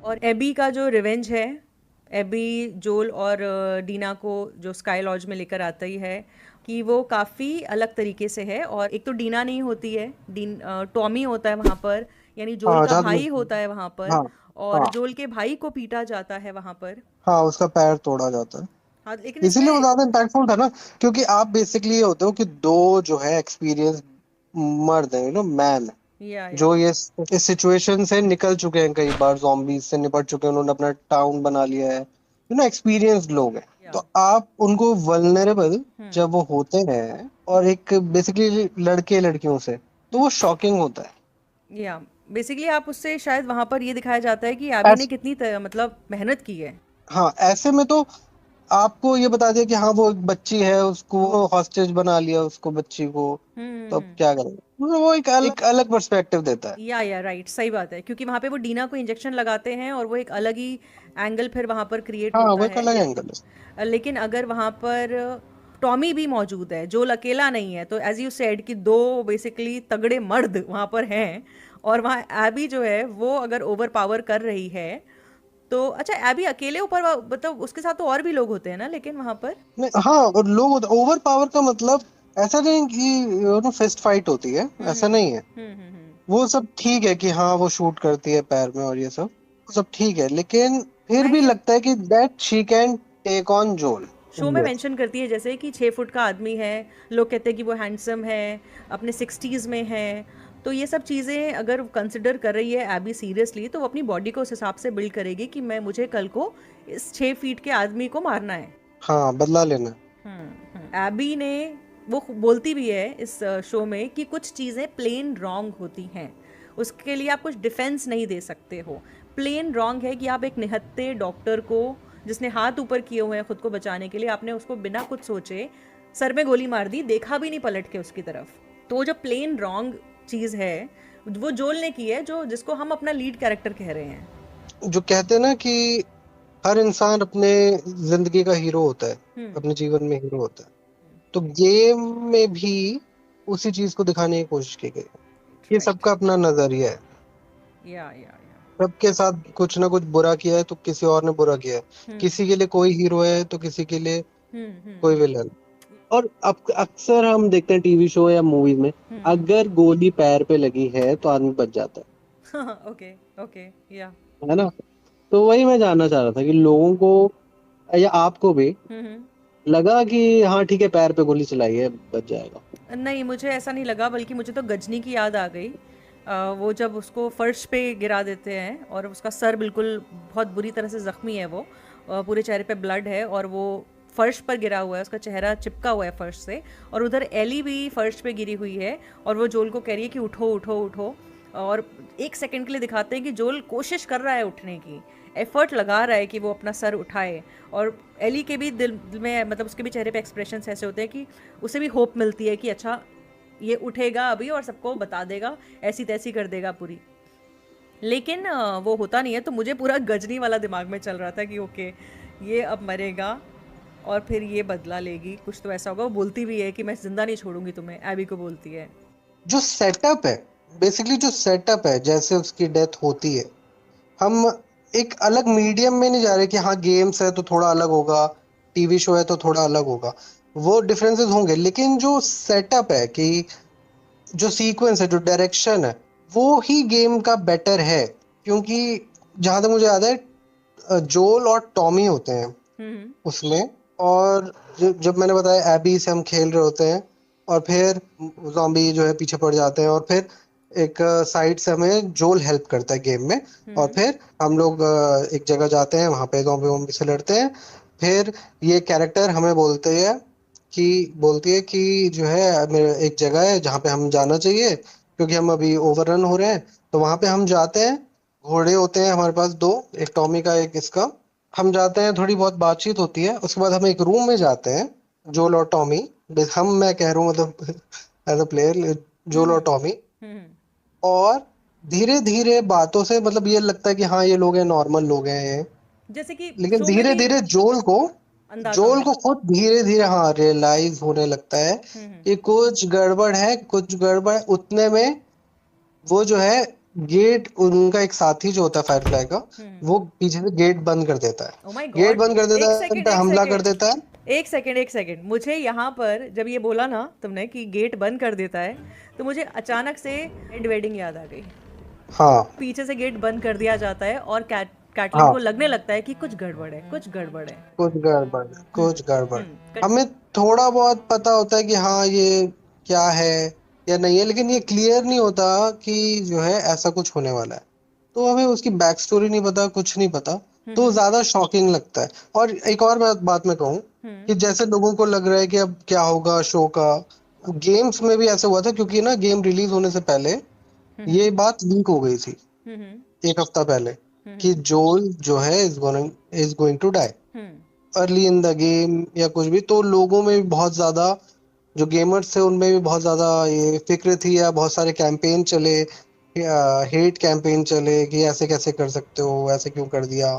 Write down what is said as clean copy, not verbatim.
और एबी का जो रिवेंज है, एबी जोल और डीना को जो स्काई लॉज में लेकर आता ही है, कि वो काफ़ी अलग तरीके से है। और एक तो डीना नहीं होती है, टॉमी होता है वहाँ पर, यानी जोल हाँ का जहाँ भाई होता है वहाँ पर। हाँ और हाँ जोल के भाई को पीटा जाता है वहाँ पर। हाँ उसका पैर तोड़ा जाता है। हाँ, लेकिन इसीलिए वो इसमें ज्यादा इम्पैक्टफुल था ना, क्योंकि आप बेसिकली ये होते हो कि दो जो है एक्सपीरियंस मर्द है, मैन, या जो ये इस सिचुएशन से निकल चुके हैं, कई बार zombies से निपट चुके हैं, उन्होंने अपना टाउन बना लिया है, एक्सपीरियंस्ड लोग हैं। या तो आप उनको वल्नरेबल हम्म जब वो होते हैं और एक बेसिकली लड़के लड़कियों से, तो वो शॉकिंग होता है। या बेसिकली आप उससे शायद वहाँ पर ये दिखाया जाता है कि एबी ने कितनी मतलब मेहनत की है। हाँ, ऐसे में तो आपको ये बता दिया कि हाँ वो एक बच्ची है, उसको हॉस्टेज बना लिया, उसको बच्ची को, तो अब हम्म। क्या करेंगे, मतलब वो एक अलग पर्सपेक्टिव देता है। या राइट, सही बात है, क्योंकि वहाँ पे वो डीना को इंजेक्शन लगाते हैं और वो एक अलग ही एंगल फिर वहाँ पर क्रिएट हाँ होता वो एक है। अलग एंगल है। लेकिन अगर वहाँ पर टॉमी भी मौजूद है, जोल अकेला नहीं है, तो एज यू सेड कि दो बेसिकली तगड़े मर्द वहाँ पर हैं। और वहाँ एबी जो है वो अगर ओवर पावर कर रही है, तो अच्छा, एबी अकेले ऊपर मतलब उसके साथ तो और भी लोग होते हैं ना, लेकिन वहाँ पर। नहीं, हाँ, और लोग ओवर पावर का मतलब ऐसा नहीं कि फिस्ट फाइट होती है, ऐसा नहीं है। हम्म। वो सब ठीक है कि हाँ वो शूट करती है पैर में और ये सब, वो सब ठीक है, लेकिन फिर मैं भी ये लगता है कि that she can take on Joel. Show में मेंशन करती है जैसे कि 6 फुट का आदमी है, लोग कहते हैं कि वो हैंडसम है, अपने 60s में है। तो ये सब चीज़ें अगर कंसिडर कर रही है एबी सीरियसली, तो वो अपनी बॉडी को उस हिसाब से बिल्ड करेगी कि मैं मुझे कल को इस 6 फीट के आदमी को मारना है। हाँ, बदला लेना है। एबी ने वो बोलती भी है इस शो में कि कुछ चीज़ें प्लेन रॉन्ग होती हैं, उसके लिए आप कुछ डिफेंस नहीं दे सकते हो। प्लेन रॉन्ग है कि आप एक निहत्थे डॉक्टर को, जिसने हाथ ऊपर किए हुए हैं खुद को बचाने के लिए, आपने उसको बिना कुछ सोचे सर में गोली मार दी, देखा भी नहीं पलट के उसकी तरफ। तो वो जो प्लेन रॉन्ग चीज़ है, वो जोल ने की है, जो जिसको हम अपना लीड कैरेक्टर कह रहे हैं। जो कहते हैं ना कि हर इंसान अपने जिंदगी का हीरो होता है, हम्म। अपने जीवन में हीरो होता है। तो गेम में भी उसी चीज को दिखाने की कोशिश की गई है। ये राइट। सबका अपना नजरिया है। या सबके साथ कुछ ना कुछ बुरा किया है तो किसी और ने बुरा किया है। हम्म किसी के लिए कोई हीरो है तो किसी के लिए कोई हम्म। विलन। और अब अक्सर हम देखते हैं टीवी शो या मूवीज में, अगर गोली पैर पे लगी है तो आदमी बच जाता ओके ओके। या है ना। तो वही मैं जानना चाह रहा था कि लोगों को या आपको भी हम्म। लगा कि हाँ ठीक है पैर पे गोली चलाई है, बच जाएगा। नहीं, मुझे ऐसा नहीं लगा, बल्कि मुझे तो गजनी की याद आ गई। वो जब उसको फर्श पे गिरा देते हैं और उसका सर बिल्कुल बहुत बुरी तरह से ज़ख्मी है, वो पूरे चेहरे पे ब्लड है, और वो फर्श पर गिरा हुआ है, उसका चेहरा चिपका हुआ है फर्श से। और उधर एली भी फर्श पे गिरी हुई है, और वो जोल को कह रही है कि उठो उठो उठो। और एक सेकंड के लिए दिखाते हैं कि जोल कोशिश कर रहा है उठने की, एफर्ट लगा रहा है कि वो अपना सर उठाए। और एली के भी दिल में, मतलब उसके भी चेहरे पे एक्सप्रेशन ऐसे होते हैं कि उसे भी होप मिलती है कि अच्छा, ये उठेगा अभी और सबको बता देगा, ऐसी तैसी कर देगा पूरी। लेकिन वो होता नहीं है, तो मुझे पूरा गजनी वाला दिमाग में चल रहा था कि ओके, ये अब मरेगा और फिर ये बदला लेगी, कुछ तो ऐसा होगा। वो बोलती भी है कि मैं जिंदा नहीं छोड़ूंगी तुम्हें, एबी को बोलती है। जो सेटअप है, बेसिकली जो सेटअप है, जैसे उसकी डेथ होती है, हम एक अलग मीडियम में नहीं जा रहे कि हाँ गेम्स है तो थोड़ा अलग होगा, टीवी शो है तो थोड़ा अलग होगा, वो डिफरेंसेस होंगे, लेकिन जो सेटअप है कि जो सीक्वेंस है, जो डायरेक्शन है, वो ही गेम का बेटर है। क्योंकि जहां तक मुझे याद है, जोल और टॉमी होते हैं हम्म उसमें, और जब मैंने बताया एबी से हम खेल रहे होते हैं, और फिर जॉम्बी जो है पीछे पड़ जाते हैं, और फिर एक साइड से हमें जोल हेल्प करता है गेम में, और हम्म फिर हम लोग एक जगह जाते हैं, वहां पे जॉम्बी वॉम्बी से लड़ते हैं। फिर ये कैरेक्टर हमें बोलती है कि जो है मेरे एक जगह है जहाँ पे हम जाना चाहिए, क्योंकि हम अभी ओवररन हो रहे हैं। तो वहां पे हम जाते हैं, घोड़े होते हैं हमारे पास दो, एक टॉमी का एक इसका। हम जाते हैं, थोड़ी बहुत बातचीत होती है, उसके बाद हम एक रूम में जाते हैं, जोल और टॉमी। मैं कह रहा हूँ मतलब एज अ प्लेयर, जोल और हम्म टॉमी। हम्म। और धीरे धीरे बातों से मतलब ये लगता है कि हाँ ये लोग हैं, नॉर्मल लोग हैं ये। जैसे कि लेकिन शो में धीरे भी धीरे अंदाजा जोल होने को लगता खुद धीरे धीरे हाँ रियलाइज होने लगता है है। कि कुछ गड़बड़ है, कुछ गड़बड़ है। उतने में वो जो है गेट उनका एक साथी जो होता है फायरफ्लाई का, हम्म। वो पीछे से गेट बंद कर देता है। Oh my gate god. बंद कर देता एक है, उन सेकंड, पे एक हमला कर सेकंड, देता है। एक सेकंड, एक सेकंड, मुझे यहाँ पर जब ये बोला ना तुमने कि गेट बंद कर देता है, तो मुझे अचानक से रेड वेडिंग याद आ गई। हाँ पीछे से गेट बंद कर दिया जाता है और कैटलिन को हाँ, लगने लगता है कि कुछ गड़बड़ है, कुछ गड़बड़ है। कुछ गड़बड़, कुछ गड़बड़। हम्म। हमें थोड़ा बहुत पता होता है कि हाँ ये क्या है या नहीं है, लेकिन ये क्लियर नहीं होता कि जो है ऐसा कुछ होने वाला है। तो हमें उसकी बैक स्टोरी नहीं पता, कुछ नहीं पता, तो हम्म। ज्यादा शॉकिंग लगता है। और एक और बात मैं कहूँ हम्म। कि जैसे लोगों को लग रहा है कि अब क्या होगा शो का, गेम्स में भी ऐसा हुआ था, क्योंकि ना गेम रिलीज होने से पहले हम्म। ये बात लीक हो गई थी हम्म। एक हफ्ता पहले, कि हम्म। जोल जो है is going to die hmm. Early in the game या कुछ भी। तो लोगों में भी बहुत ज्यादा, जो गेमर्स थे उनमें भी बहुत ज्यादा ये फिक्र थी, या बहुत सारे कैंपेन चले, हेट कैंपेन चले कि ऐसे कैसे कर सकते हो, ऐसे क्यों कर दिया।